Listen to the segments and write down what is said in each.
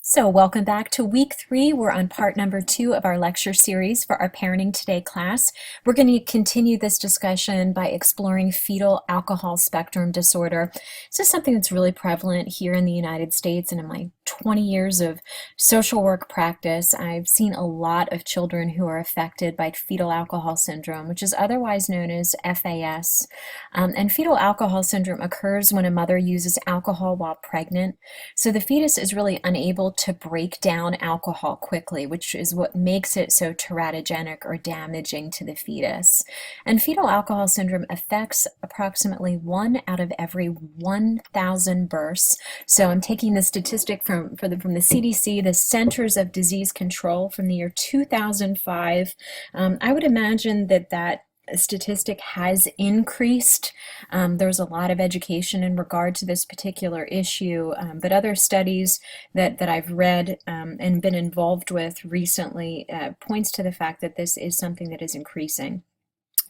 So welcome back to week 3. We're on part number 2 of our lecture series for our Parenting Today class. We're going to continue this discussion by exploring fetal alcohol spectrum disorder. This is something that's really prevalent here in the United States, and in my 20 years of social work practice, I've seen a lot of children who are affected by fetal alcohol syndrome, which is otherwise known as FAS. And fetal alcohol syndrome occurs when a mother uses alcohol while pregnant. So the fetus is really unable to break down alcohol quickly, which is what makes it so teratogenic or damaging to the fetus. And fetal alcohol syndrome affects approximately 1 out of every 1,000 births. So I'm taking the statistic from the CDC, the Centers of Disease Control, from the year 2005. I would imagine that statistic has increased. There's a lot of education in regard to this particular issue, but other studies that I've read and been involved with recently points to the fact that this is something that is increasing.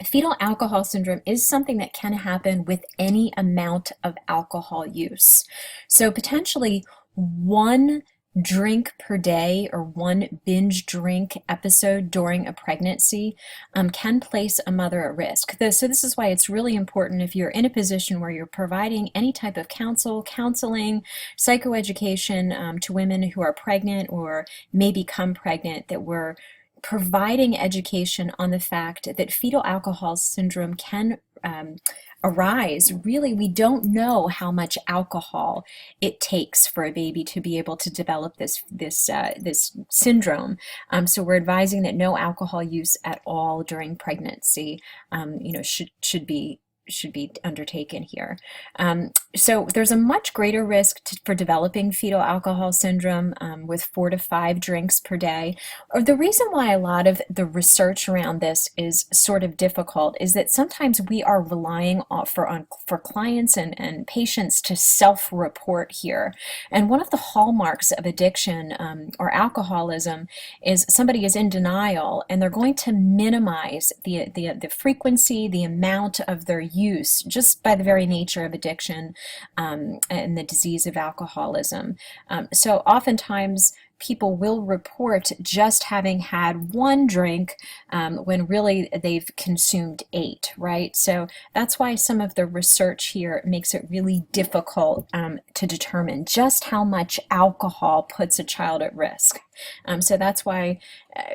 Fetal alcohol syndrome is something that can happen with any amount of alcohol use. So potentially one drink per day or one binge drink episode during a pregnancy can place a mother at risk. So this is why it's really important, if you're in a position where you're providing any type of counseling, psychoeducation to women who are pregnant or may become pregnant, that we're providing education on the fact that fetal alcohol syndrome can arise. Really, we don't know how much alcohol it takes for a baby to be able to develop this syndrome. So we're advising that no alcohol use at all during pregnancy, should be undertaken here. So there's a much greater risk for developing fetal alcohol syndrome with 4 to 5 drinks per day. Or the reason why a lot of the research around this is sort of difficult is that sometimes we are relying for clients and patients to self-report here. And one of the hallmarks of addiction or alcoholism is somebody is in denial and they're going to minimize the frequency, the amount of their use, just by the very nature of addiction and the disease of alcoholism. So oftentimes people will report just having had 1 drink when really they've consumed 8, right? So that's why some of the research here makes it really difficult to determine just how much alcohol puts a child at risk. So that's why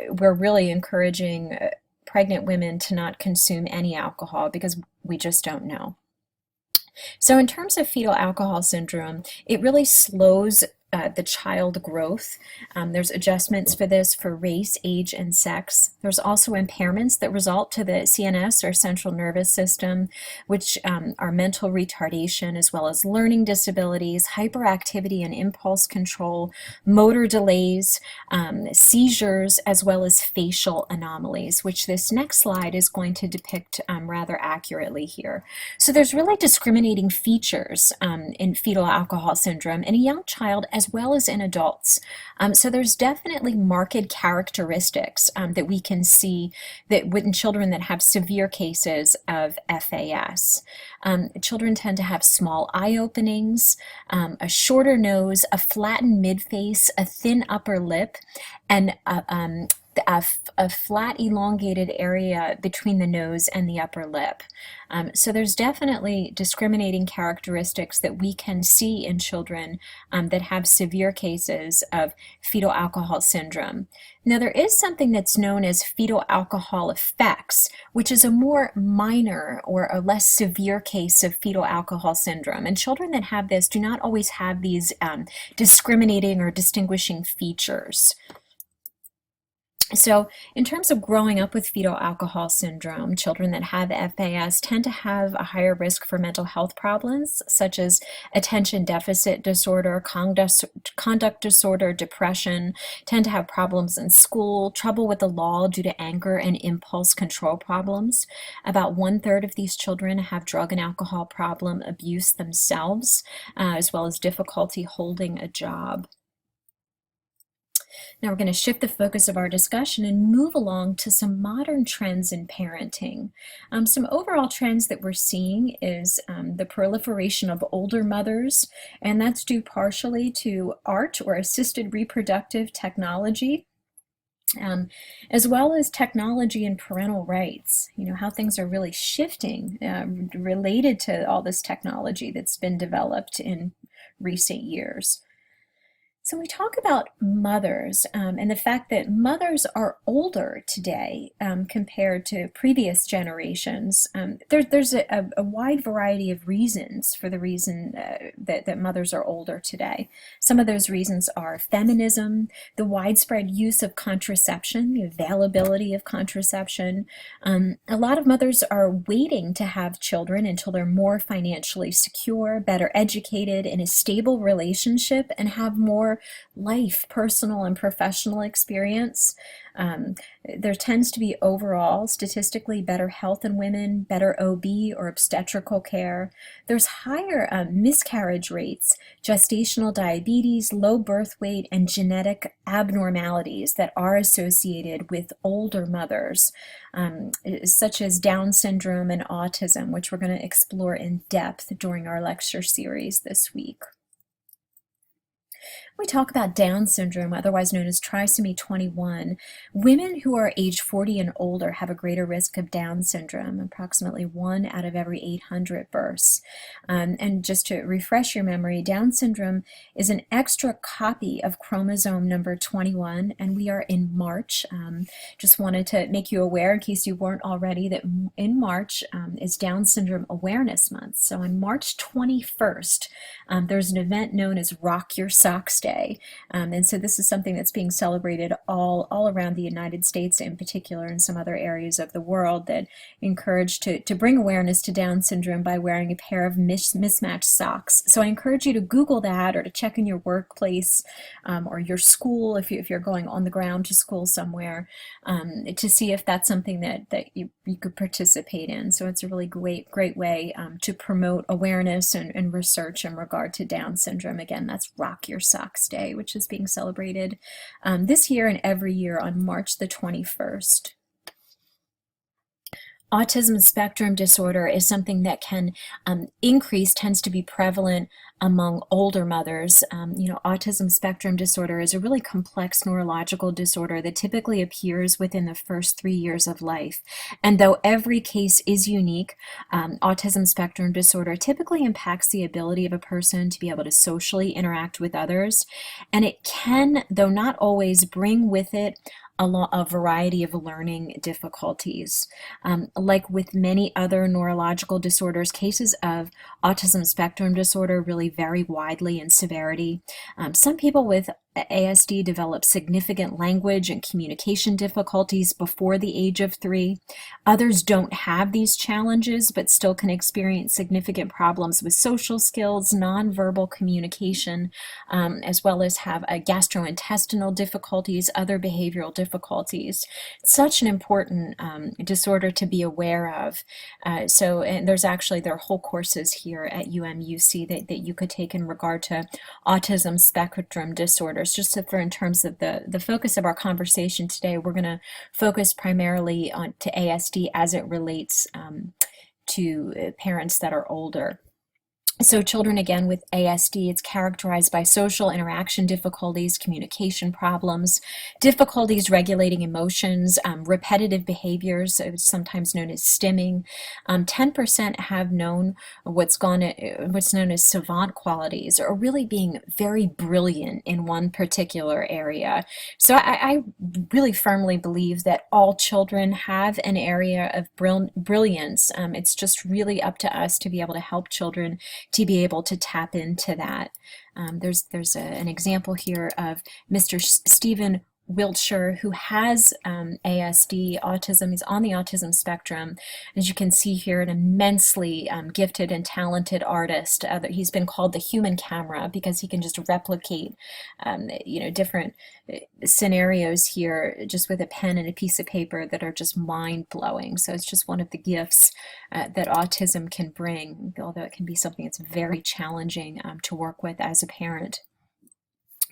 we're really encouraging pregnant women to not consume any alcohol, because we just don't know. So in terms of fetal alcohol syndrome, it really slows the child growth. There's adjustments for this for race, age, and sex. There's also impairments that result to the CNS or central nervous system, which are mental retardation, as well as learning disabilities, hyperactivity and impulse control, motor delays, seizures, as well as facial anomalies, which this next slide is going to depict rather accurately here. So there's really discriminating features in fetal alcohol syndrome in a young child as well as in adults. So there's definitely marked characteristics that we can see that in children that have severe cases of FAS. Children tend to have small eye openings, a shorter nose, a flattened midface, a thin upper lip, and a flat elongated area between the nose and the upper lip. So there's definitely discriminating characteristics that we can see in children that have severe cases of fetal alcohol syndrome. Now there is something that's known as fetal alcohol effects, which is a more minor or a less severe case of fetal alcohol syndrome. And children that have this do not always have these discriminating or distinguishing features. So in terms of growing up with fetal alcohol syndrome, children that have FAS tend to have a higher risk for mental health problems, such as attention deficit disorder, conduct disorder, depression, tend to have problems in school, trouble with the law due to anger and impulse control problems. About 1/3 of these children have drug and alcohol problem abuse themselves, as well as difficulty holding a job. Now we're going to shift the focus of our discussion and move along to some modern trends in parenting. Some overall trends that we're seeing is the proliferation of older mothers, and that's due partially to art or assisted reproductive technology. As well as technology and parental rights, how things are really shifting related to all this technology that's been developed in recent years. So we talk about mothers and the fact that mothers are older today compared to previous generations. There's a wide variety of reasons for the reason that mothers are older today. Some of those reasons are feminism, the widespread use of contraception, the availability of contraception. A lot of mothers are waiting to have children until they're more financially secure, better educated, in a stable relationship, and have more life, personal and professional experience. There tends to be overall statistically better health in women, better OB or obstetrical care. There's higher miscarriage rates, gestational diabetes, low birth weight, and genetic abnormalities that are associated with older mothers, such as Down syndrome and autism, which we're going to explore in depth during our lecture series this week. We talk about Down syndrome, otherwise known as trisomy 21. Women who are age 40 and older have a greater risk of Down syndrome, approximately 1 out of every 800 births. And just to refresh your memory, Down syndrome is an extra copy of chromosome number 21, and we are in March. Just wanted to make you aware, in case you weren't already, that in March is Down Syndrome Awareness Month. So on March 21st, there's an event known as Rock Your Socks Day. And so this is something that's being celebrated all around the United States, in particular, and some other areas of the world, that encourage to bring awareness to Down syndrome by wearing a pair of mismatched socks. So I encourage you to Google that, or to check in your workplace or your school, if you're going on the ground to school somewhere, to see if that's something that you could participate in. So it's a really great way to promote awareness and research in regard to Down syndrome. Again, that's Rock Your Socks Day, which is being celebrated this year and every year on March the 21st. Autism spectrum disorder is something that can tends to be prevalent among older mothers. Autism spectrum disorder is a really complex neurological disorder that typically appears within the first 3 years of life. And though every case is unique, autism spectrum disorder typically impacts the ability of a person to be able to socially interact with others. And it can, though not always, bring with it a variety of learning difficulties. Like with many other neurological disorders, cases of autism spectrum disorder really vary widely in severity. Some people with ASD develop significant language and communication difficulties before the age of 3. Others don't have these challenges, but still can experience significant problems with social skills, nonverbal communication, as well as have gastrointestinal difficulties, other behavioral difficulties. It's such an important disorder to be aware of. And there are whole courses here at UMUC that you could take in regard to autism spectrum disorders. Just in terms of the focus of our conversation today, we're going to focus primarily on to ASD as it relates to parents that are older. So children, again, with ASD, it's characterized by social interaction difficulties, communication problems, difficulties regulating emotions, repetitive behaviors, sometimes known as stimming. 10% have known what's known as savant qualities, or really being very brilliant in one particular area. So I really firmly believe that all children have an area of brilliance. It's just really up to us to be able to help children to be able to tap into that. There's an example here of Mr. Stephen Wiltshire, who has ASD, autism. He's on the autism spectrum. As you can see here, an immensely gifted and talented artist. He's been called the human camera because he can just replicate different scenarios here just with a pen and a piece of paper that are just mind-blowing. So it's just one of the gifts that autism can bring, although it can be something that's very challenging to work with as a parent.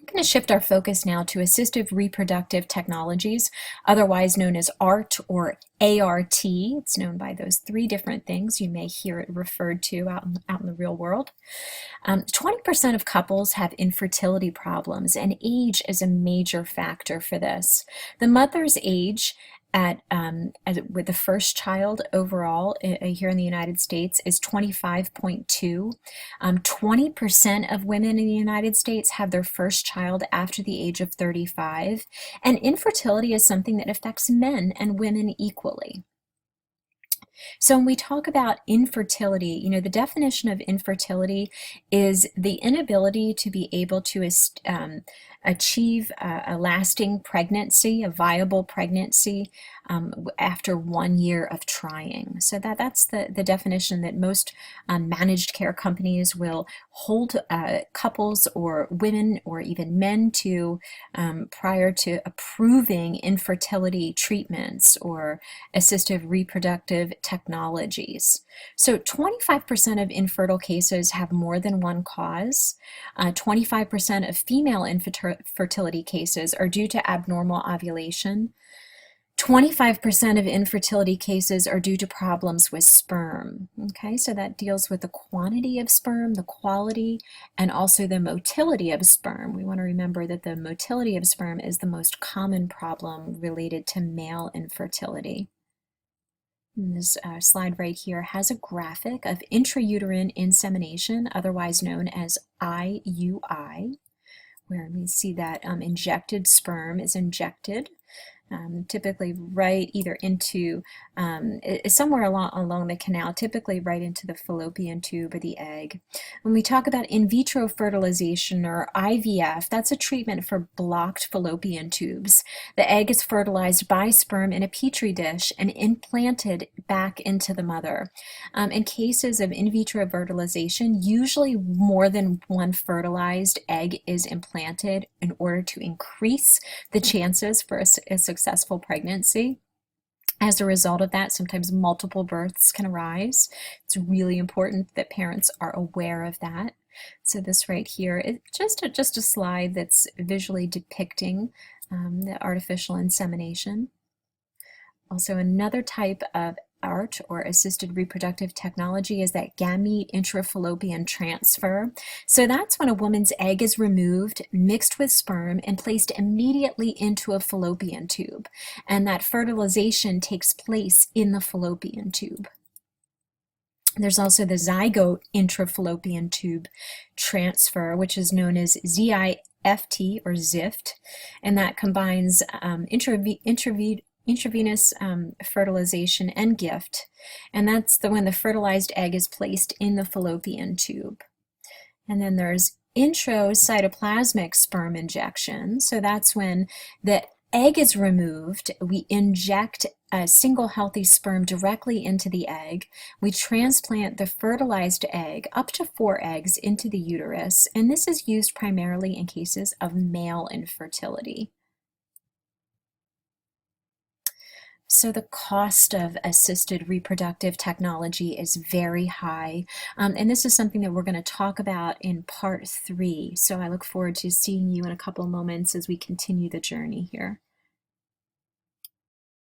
I'm going to shift our focus now to assistive reproductive technologies, otherwise known as ART or ART. It's known by those three different things. You may hear it referred to out in the real world. 20% of couples have infertility problems, and age is a major factor for this. The mother's age with the first child overall here in the United States is 25.2. 20% of women in the United States have their first child after the age of 35, and infertility is something that affects men and women equally. So when we talk about infertility, the definition of infertility is the inability to be able to achieve a lasting pregnancy, a viable pregnancy, after 1 year of trying. So that's the definition that most managed care companies will hold couples or women or even men to prior to approving infertility treatments or assistive reproductive technologies. So 25% of infertile cases have more than one cause. 25% of female infertility cases are due to abnormal ovulation. 25% of infertility cases are due to problems with sperm. Okay, so that deals with the quantity of sperm, the quality, and also the motility of sperm. We want to remember that the motility of sperm is the most common problem related to male infertility. And this slide right here has a graphic of intrauterine insemination, otherwise known as IUI, where we see that injected sperm is injected typically right either into somewhere along the canal, typically right into the fallopian tube or the egg. When we talk about in vitro fertilization or IVF, that's a treatment for blocked fallopian tubes. The egg is fertilized by sperm in a petri dish and implanted back into the mother. In cases of in vitro fertilization, usually more than one fertilized egg is implanted in order to increase the chances for a successful pregnancy. As a result of that, sometimes multiple births can arise. It's really important that parents are aware of that. So this right here is just a slide that's visually depicting the artificial insemination. Also, another type of ART or assisted reproductive technology is that gamete intrafallopian transfer. So that's when a woman's egg is removed, mixed with sperm, and placed immediately into a fallopian tube. And that fertilization takes place in the fallopian tube. There's also the zygote intrafallopian tube transfer, which is known as ZIFT or ZIFT, and that combines intravenous fertilization and gift, and that's when the fertilized egg is placed in the fallopian tube. And then there's intracytoplasmic sperm injection, so that's when the egg is removed, we inject a single healthy sperm directly into the egg, we transplant the fertilized egg, up to 4 eggs, into the uterus, and this is used primarily in cases of male infertility. So the cost of assisted reproductive technology is very high, and this is something that we're going to talk about in part 3. So I look forward to seeing you in a couple of moments as we continue the journey here.